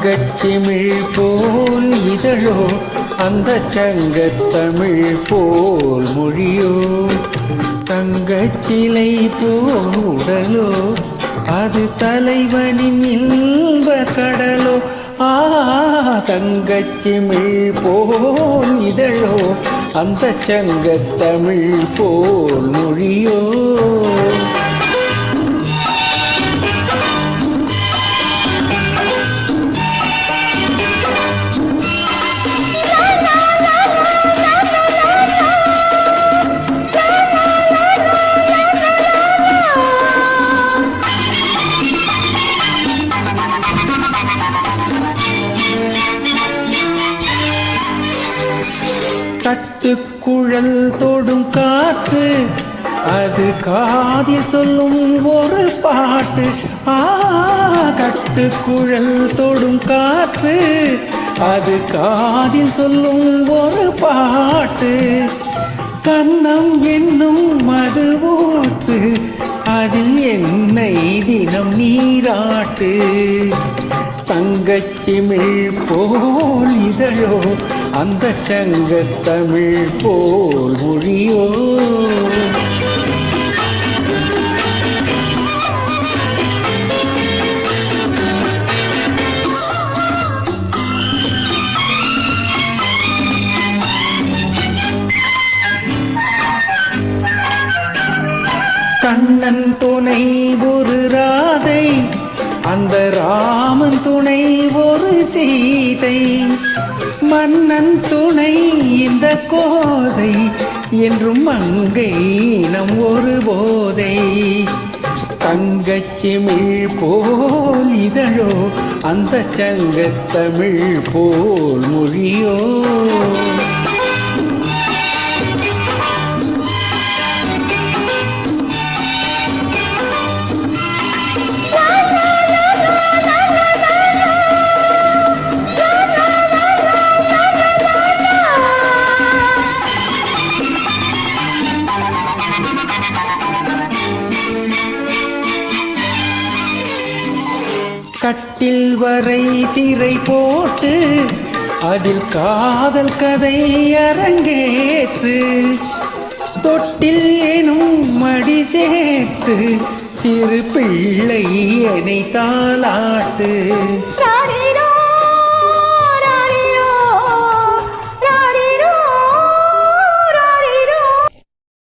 தங்கச்சிமிழ் போல் இதழோ அந்த சங்கத்தமிழ் போல் மொழியோ தங்கச்சிலை போடலோ அது தலைவனின் இன்ப கடலோ தங்கச்சிமிழ் போல் இதழோ அந்த சங்கத்தமிழ் போல் மொழியோ கட்டுக்குழல் தொடும் காற்று அது காதில் சொல்லும் ஒரு பாட்டு கட்டுக்குழல் தொடும் காற்று அது காதில் சொல்லும் ஒரு பாட்டு கண்ணம் என்னும் மது ஊற்று அதில் என்னை தினம் நீராட்டு தங்கச்சிமிழ் போல் இதழோ அந்த சங்கத்தமிழ் போல் மொழியோ கண்ணன் துணை ஒரு ராதை அந்த ராமன் துணை ஒரு சீதை மன்னன் துணை இந்த கோதை என்றும் மங்கை நம் ஒரு போதை தங்கச்சிமிழ் போல் இதழோ அந்த சங்கத்தமிழ் போல் மொழியோ கட்டில் வரை சிறை போட்டு அதில் காதல் கதை அரங்கேற்று தொட்டில் எனும் மடி சேர்த்து சிறு பிள்ளை என்னை தாலாட்டு